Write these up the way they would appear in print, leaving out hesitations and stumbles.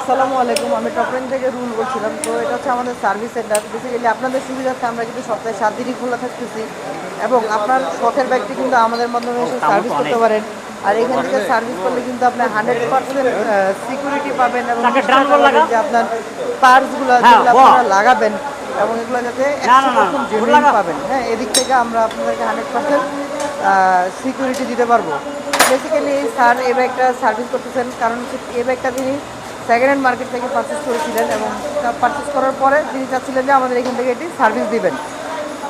আসসালামু আলাইকুম। আমি টপরেন থেকে রুল বলছিলাম। তো এটা হচ্ছে আমাদের সার্ভিস সেন্টার। বেসিক্যালি আপনাদের সুবিধার্থে আমরা কিন্তু সপ্তাহে ৭ দিনই খোলা থাকতেছি এবং আপনার শখের বাইকটি কিন্তু আমাদের মাধ্যমে ও এসে কামড় তো সার্ভিস করতে অনেক। পারেন। আর এখান থেকে সার্ভিস করলে কিন্তু আপনি 100% সিকিউরিটি পাবেন এবং তাকে ড্রাম নিশ্চয়তা রোল লাগা। পাবেন যে আপনার পার্টসগুলো হ্যাঁ যেগুলো ব আপনারা লাগাবেন এবং এগুলো যাতে না না না 100% ভুল জেনুইন লাগা। পাবেন। হ্যাঁ, এদিক থেকে আমরা আপনাদেরকে 100% সিকিউরিটি দিতে পারবো। বেসিক্যালি স্যার এই বাইকটা সার্ভিস করতেছেন কারণ হচ্ছে এই বাইকটা তিনি সেকেন্ড হ্যান্ড মার্কেট থেকে পারচেস করেছিলেন এবং পারচেস করার পরে তিনি চাচ্ছিলেন যে আমাদের এখান থেকে এটি সার্ভিস দিবেন।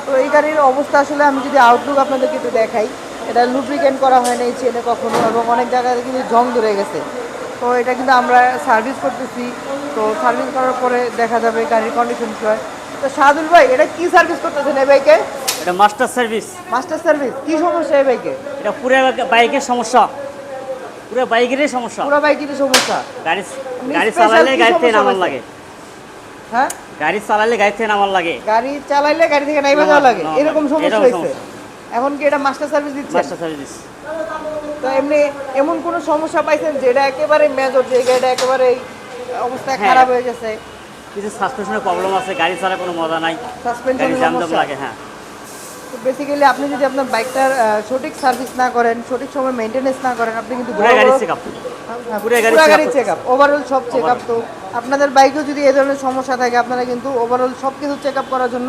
তো এই গাড়ির অবস্থা আসলে আমি যদি আউটলুক আপনাদেরকে একটু দেখাই, এটা লুব্রিকেন্ট করা হয় না এই চেনে কখনো এবং অনেক জায়গায় কিন্তু জং ধরে গেছে। তো এটা কিন্তু আমরা সার্ভিস করতেছি। তো সার্ভিস করার পরে দেখা যাবে গাড়ির কন্ডিশন কী হয়। তো শাহাদুল ভাই, এটা কি সার্ভিস করতেছেন এই বাইকে? এটা মাস্টার সার্ভিস। মাস্টার সার্ভিস কি সমস্যা এই বাইকে? এটা পুরো বাইকের সমস্যা, পুরো বাইকেরই সমস্যা। পুরো বাইকেরই সমস্যা? গাড়ি আপনি গাড়ি স্পেশাল চালালে কি গাড়ি থেকে সমস্যা নামার পাইছেন? লাগে। হ্যাঁ, গাড়ি চালালে গাড়ি থেকে নামার লাগে। গাড়ি চালাইলে গাড়ি থেকে নাইবা যাওয়া লাগে, নামার এরকম লাগে। সমস্যা এরকম হয়েছে। সমস্যা। এখন কি এটা মাস্টার সার্ভিস দিচ্ছে? Master service. তো এমনি এমন কোনো সমস্যা পাইছেন যেটা একেবারে মেজর, যে গাড়িটা একেবারে অবস্থা হ্যাঁ, খারাপ হয়ে গেছে? কিছু সাসপেনশনের প্রবলেম আছে, গাড়ি চালার কোনো মজা নাই, গাড়ি সাসপেনশনের জ্যাম জ্যাম সমস্যা? লাগে। হ্যাঁ, তো বেসিক্যালি আপনি যদি আপনার বাইকটার সঠিক সার্ভিস না করেন, সঠিক সময় মেনটেনেন্স না করেন, আপনি কিন্তু পুরো গাড়ি চেক আপ, পুরো গাড়ি পুরো চেক গাড়ি আপ চেক আপ, ওভারঅল সব চেক আপ। তো Overall। আপনাদের বাইকেও যদি এই ধরনের সমস্যা থাকে, আপনারা কিন্তু ওভারঅল সব কিছু চেক আপ করার জন্য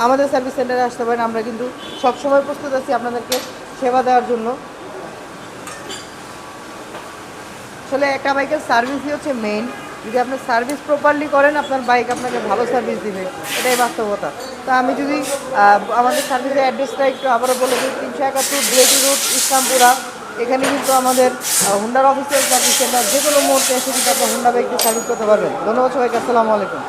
আমাদের সার্ভিস সেন্টারে আসতে পারেন। আমরা কিন্তু সবসময় প্রস্তুত আছি আপনাদেরকে সেবা দেওয়ার জন্য। আসলে একটা বাইকের সার্ভিসই হচ্ছে মেইন। যদি আপনি সার্ভিস প্রপারলি করেন, আপনার বাইক আপনাকে ভালো সার্ভিস দিবে, এটাই বাস্তবতা। তা আমি যদি আমাদের সার্ভিসের অ্যাড্রেসটা একটু আবারও বলে দিই, 371 বিআইটি রোড, ইসলামপুরা। এখানে কিন্তু আমাদের হুন্ডার অফিসিয়াল সার্ভিস সেন্টার। যে কোনো মুহূর্তে এসে কিন্তু আপনার হুন্ডা বাইকটি সার্ভিস করতে পারবেন। ধন্যবাদ সবাইকে। আসসালামু আলাইকুম।